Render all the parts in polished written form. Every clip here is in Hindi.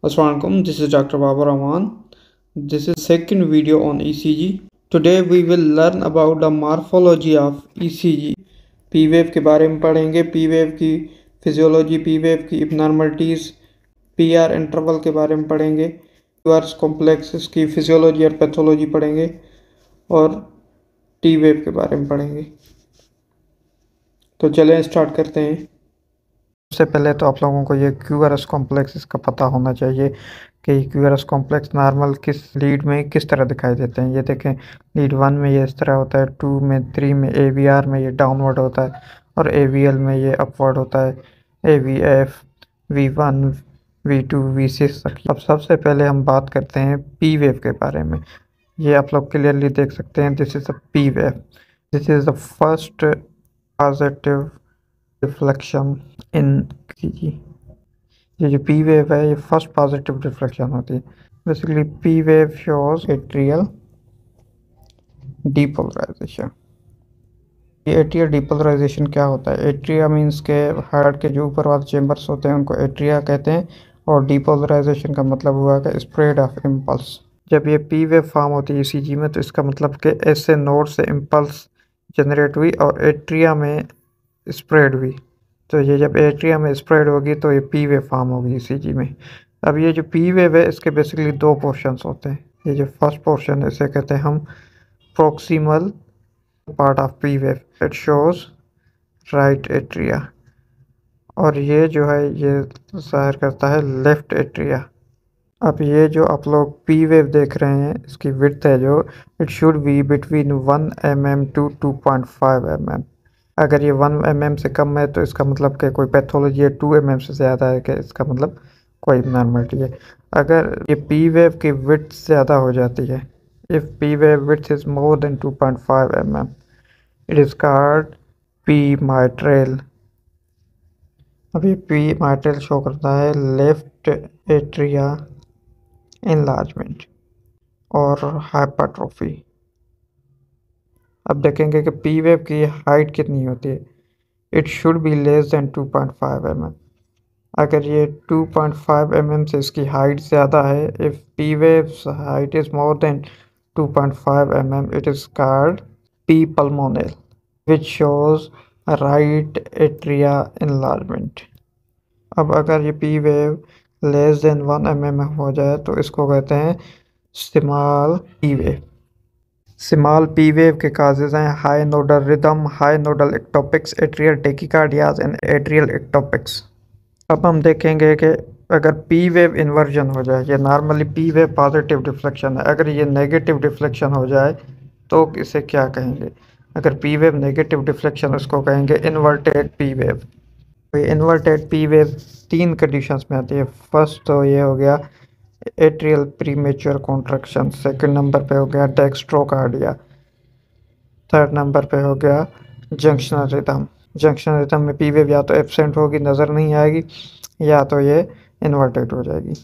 Assalamualaikum, this is Dr. Babar Rahman. This is second video on ECG. Today we will learn about the morphology of ECG. P wave के बारे में पढ़ेंगे, P wave की फिजियोलॉजी, P wave की abnormalities, PR इंटरवल के बारे में पढ़ेंगे, QRS कॉम्प्लेक्सेस की फिजियोलॉजी और पैथोलॉजी पढ़ेंगे और T wave के बारे में पढ़ेंगे। तो चलें स्टार्ट करते हैं। सबसे पहले तो आप लोगों को ये QRS कॉम्प्लेक्स इसका पता होना चाहिए कि QRS कॉम्प्लेक्स नॉर्मल किस लीड में किस तरह दिखाई देते हैं। ये देखें, लीड 1 में ये इस तरह होता है, 2 में 3 में AVR में ये डाउनवर्ड होता है और AVL में ये अपवर्ड होता है, AVF V1 V2 V6 तक। अब सबसे पहले हम बात करते हैं P वेव के बारे में। ये आप लोग क्लियरली देख सकते हैं, this is a P wave. This is the first positive reflection in ECG। ये जो P वेव है ये फर्स्ट पॉजिटिव रिफ्लेक्शन होती है। Basically P wave shows atrial depolarisation. ये एट्रियल डीपोलराइजेशन क्या होता है? एट्रिया मीन्स के हार्ट के जो ऊपर वाले चेम्बर्स होते हैं उनको एट्रिया कहते हैं, और डीपोलराइजेशन का मतलब हुआ कि स्प्रेड ऑफ इम्पल्स। जब ये P वेव फॉर्म होती है ECG में तो इसका मतलब कि ऐसे नोड से इम्पल्स जनरेट हुई और एट्रिया में स्प्रेड हुई। तो ये जब एट्रिया में स्प्रेड होगी तो ये P वेव फॉर्म होगी ECG में। अब ये जो P वेव है इसके बेसिकली दो पोर्शंस होते हैं। ये जो फर्स्ट पोर्शन है इसे कहते हैं हम proximal part of P wave, it shows right atria, और ये जो है ये जाहिर करता है लेफ्ट एट्रिया। अब ये जो आप लोग P वेव देख रहे हैं इसकी विड्थ है जो, it should be between 1 mm to 2.5 mm। अगर ये 1 mm से कम है तो इसका मतलब कि कोई पैथोलॉजी है, 2 mm से ज़्यादा है कि इसका मतलब कोई नॉर्मलिटी है। अगर ये P वेव की विड्थ ज़्यादा हो जाती है, if P wave width is more than 2.5 mm, it is called P mitral। अब ये P mitral शो करता है लेफ्ट एट्रिया इनलार्जमेंट और हाइपरट्रोफी। अब देखेंगे कि P वेव की हाइट कितनी होती है। It should be less than 2.5 mm। अगर ये 2.5 mm से इसकी हाइट ज़्यादा है, if P waves height is more than 2.5 mm, it is called P pulmonale, which shows right atria enlargement. अब अगर ये P wave less than 1 mm हो जाए तो इसको कहते हैं small P wave. Small P wave के काजेज हैं high nodal rhythm, high nodal ectopics, atrial tachycardias and atrial ectopics. अब हम देखेंगे कि अगर P वेव इन्वर्जन हो जाए, ये normally P wave positive deflection है, अगर ये नेगेटिव डिफ्लेक्शन हो जाए तो इसे क्या कहेंगे? अगर P वेव नेगेटिव डिफ्लेक्शन उसको कहेंगे इन्वर्टेड P वेव। तो ये इन्वर्टेड P वेव 3 कंडीशंस में आती है। फर्स्ट तो ये हो गया atrial premature contraction, second number पे हो गया डेक्स्ट्रोकार्डिया, थर्ड नंबर पे हो गया जंक्शनल रिदम। जंक्शनल रिदम में P वेव या तो एब्सेंट होगी, नज़र नहीं आएगी, या तो ये इन्वर्टेड हो जाएगी।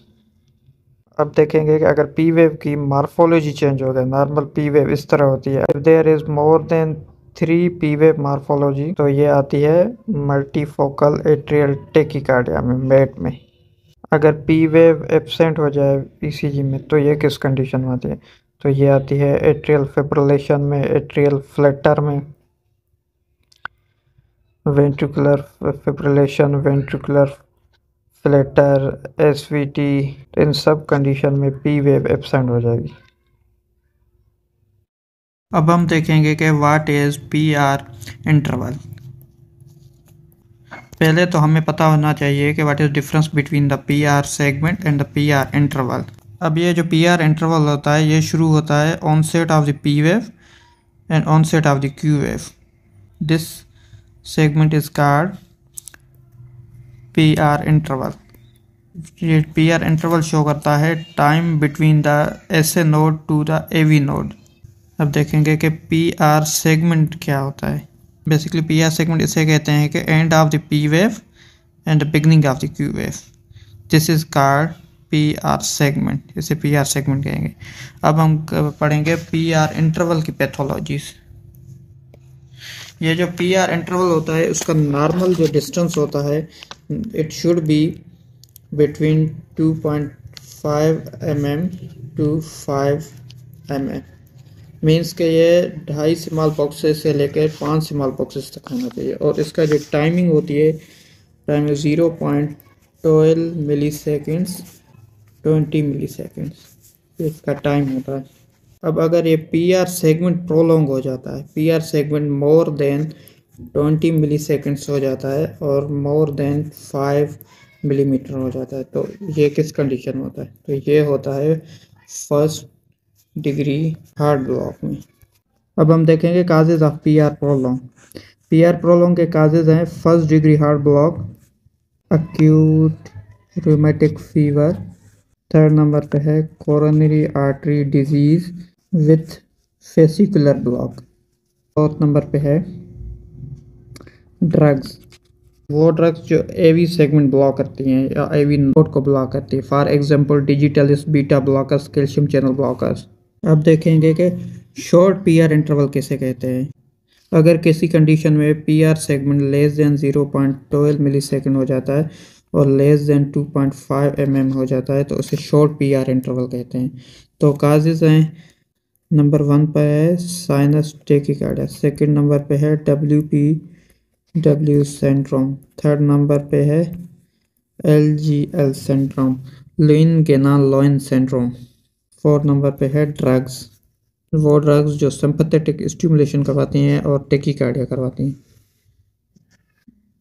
अब देखेंगे कि अगर P वेव की मॉर्फोलॉजी चेंज हो गई, नॉर्मल P वेव इस तरह होती है, if there is more than 3 P wave morphology तो ये आती है मल्टीफोकल एट्रियल टेकिकार्डिया में, मेट में। अगर P वेव एब्सेंट हो जाए ECG में तो ये किस कंडीशन में आती है? तो ये आती है एट्रियल फिब्रिलेशन में, एट्रियल फ्लटर में, ventricular fibrillation, ventricular Flutter, SVT, इन सब कंडीशन में P वेव एब्सेंट हो जाएगी। अब हम देखेंगे कि व्हाट इज़ PR इंटरवल। पहले तो हमें पता होना चाहिए कि what is difference between the PR segment and the PR interval. अब ये जो PR इंटरवल होता है ये शुरू होता है onset of the P wave and onset of the Q wave. This segment is called PR interval. ये PR इंटरवल शो करता है time between the SA node to the AV node. अब देखेंगे कि PR सेगमेंट क्या होता है। बेसिकली PR सेगमेंट इसे कहते हैं कि end of the P wave and the beginning of the Q wave. This is called PR segment, इसे PR सेगमेंट कहेंगे। अब हम पढ़ेंगे PR इंटरवल की पैथोलॉजीज। ये जो PR इंटरवल होता है उसका नॉर्मल जो डिस्टेंस होता है, it should be between 5 mm to 5 mm means के ये 2.5 स्मॉल बॉक्सेस से लेकर 5 स्मॉल बॉक्सेस तक होना चाहिए। और इसका जो टाइमिंग होती है, टाइमिंग 0.12 मिली सेकेंड्स 20 मिली सेकेंड्स इसका टाइम होता है। अब अगर ये पी आर सेगमेंट प्रोलॉन्ग हो जाता है, P R segment more than 20 मिली सेकेंड्स हो जाता है और मोर देन 5 मिलीमीटर हो जाता है, तो ये किस कंडीशन में होता है? तो ये होता है फर्स्ट डिग्री हार्ड ब्लॉक में। अब हम देखेंगे causes of P R prolong. P R prolong के काजेज हैं first degree hard block, acute rheumatic fever, third number पे है coronary artery disease with fascicular block, fourth number पे है ड्रग्स, वो ड्रग्स जो एवी सेगमेंट ब्लॉक करती हैं या एवी नोड को ब्लॉक करती है, for example digitalis, beta blockers, calcium channel blockers. अब देखेंगे कि शॉर्ट पी आर इंटरवल किसे कहते हैं। अगर किसी कंडीशन में P R segment less than 0.12 मिली सेकेंड हो जाता है और लेस देन 2.5 mm हो जाता है तो उसे शॉर्ट पी आर इंटरवल कहते हैं। तो काजेज हैं, नंबर 1 पर है साइनस टेकिकार्डिया, सेकंड नंबर पे है WPW सिंड्रोम, थर्ड नंबर पे है LGL syndrome, Lown Ganong Levine syndrome, fourth number पे है ड्रग्स, वो ड्रग्स जो सिंपैथेटिक स्टिमुलेशन करवाती हैं और टेकिकार्डिया करवाती हैं।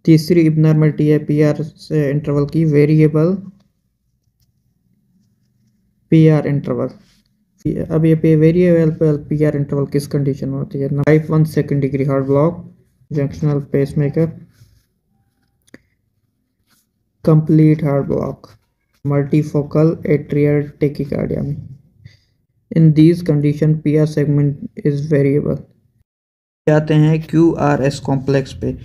तीसरी इब्नॉर्मलिटी है पी आर से इंटरवल की, वेरिएबल पी आर इंटरवल। अब ये पे वेरिएबल पी आर इंटरवल किस कंडीशन में होती है? Type 1 second degree heart block, junctional pacemaker, complete heart block, multifocal atrial tachycardia में। In these condition P R segment is variable. जाते हैं क्यू आर एस कॉम्प्लेक्स पे,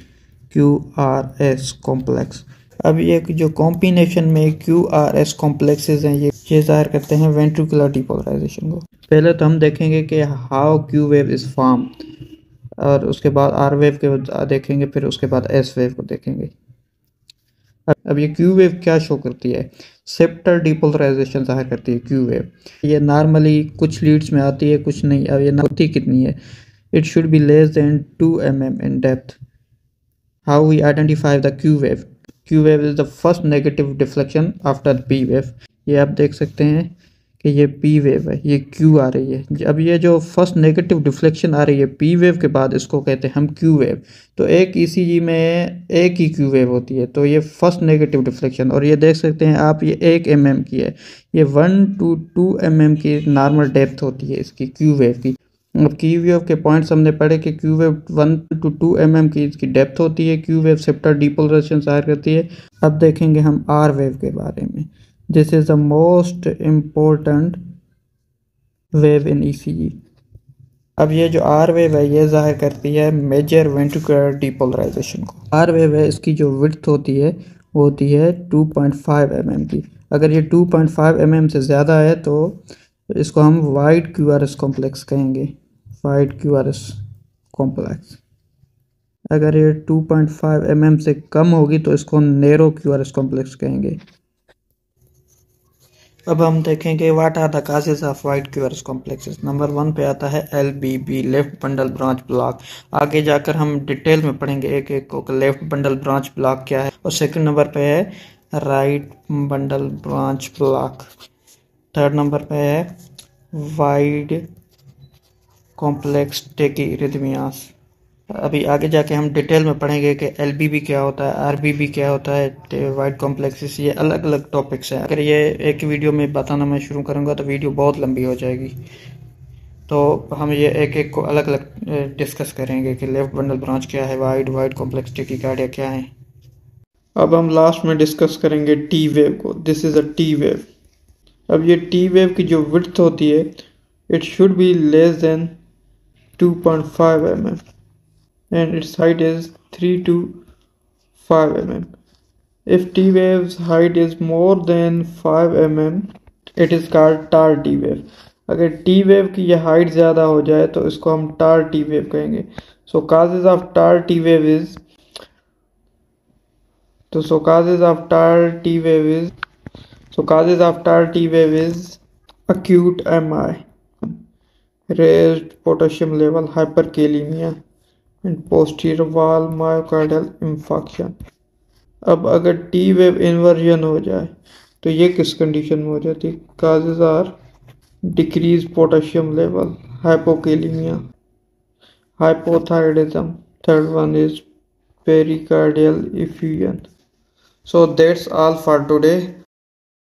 क्यू आर एस कॉम्प्लेक्स। अब ये जो कॉम्बिनेशन में क्यू आर एस कॉम्प्लेक्सेस हैं ये ज़ाहिर करते हैं वेंट्रिकुलर डिपोलराइजेशन को। पहले तो हम देखेंगे कि how Q wave is form, और उसके बाद आर वेव के देखेंगे, फिर उसके बाद एस वेव को देखेंगे। अब ये क्यू वेव क्या शो करती है? सेप्टल डिपोलराइजेशन ज़ाहिर करती है क्यू वेव। ये नॉर्मली कुछ लीड्स में आती है, कुछ नहीं। अब ये होती कितनी है? It should be less than 2 mm in depth. How we identify the Q wave? Q wave is the first negative deflection after P wave. ये आप देख सकते हैं कि ये P wave है, ये Q आ रही है। अब ये जो फर्स्ट नेगेटिव डिफ्लेक्शन आ रही है P wave के बाद, इसको कहते हैं हम Q wave। तो एक ECG में एक ही Q wave होती है, तो ये फर्स्ट नेगेटिव डिफ्लेक्शन। और ये देख सकते हैं आप, ये 1 mm की है, ये 1 to 2 mm की नॉर्मल डेप्थ होती है इसकी Q wave की। अब क्यू वेव के पॉइंट्स हमने पढ़े कि क्यू वेव 1 to 2 mm की इसकी डेप्थ होती है, क्यू वेव सेप्टल डिपोलराइजेशन ज़ाहिर करती है। अब देखेंगे हम आर वेव के बारे में। This is the most important wave in ECG. अब ये जो आर वेव है ये ज़ाहिर करती है मेजर वेंट्रिकुलर डिपोलराइजेशन को। आर वेव है, इसकी जो विड्थ होती है वो होती है 2.5 mm की। अगर ये 2.5 mm से ज़्यादा है तो इसको हम wide Q R S complex कहेंगे, wide Q R S complex. अगर ये 2.5 mm से कम होगी तो इसको narrow Q R S complex कहेंगे। अब हम देखेंगे what are the causes of wide Q R S complexes. Number 1 पे आता है LBB, left bundle branch block. आगे जाकर हम डिटेल में पढ़ेंगे एक एक को, लेफ्ट बंडल ब्रांच ब्लॉक क्या है। और सेकंड नंबर पे है right bundle branch block. Third number पे है वाइड कॉम्प्लेक्स टेकीरिथमियास। अभी आगे जाके हम डिटेल में पढ़ेंगे कि LBB क्या होता है, RBB क्या होता है, वाइड कॉम्प्लेक्सेस। ये अलग अलग टॉपिक्स हैं। अगर ये एक वीडियो में बताना मैं शुरू करूँगा तो वीडियो बहुत लंबी हो जाएगी, तो हम ये एक एक को अलग अलग डिस्कस करेंगे कि लेफ्ट बंडल ब्रांच क्या है, वाइड कॉम्प्लेक्स टेकीकार्डिया क्या है। अब हम लास्ट में डिस्कस करेंगे टी वेव को। This is a T wave. अब ये टी वेव की जो विड्थ होती है, it should be less than 2.5 mm and its height is 3 to 5 mm. If T wave's height is more than 5 mm, it is called tar T wave. अगर T wave की ये हाइट ज़्यादा हो जाए तो इसको हम tar T wave कहेंगे। So causes of tar T wave is causes of tar T wave is So causes of tall T wave is acute MI, raised potassium level, hyperkalemia and posterior wall myocardial infarction. अब अगर टी वेव इन्वर्जन हो जाए तो ये किस कंडीशन में हो जाती है? Causes are decrease potassium level, hypokalemia, hypothyroidism. Third one is pericardial effusion. So that's all for today.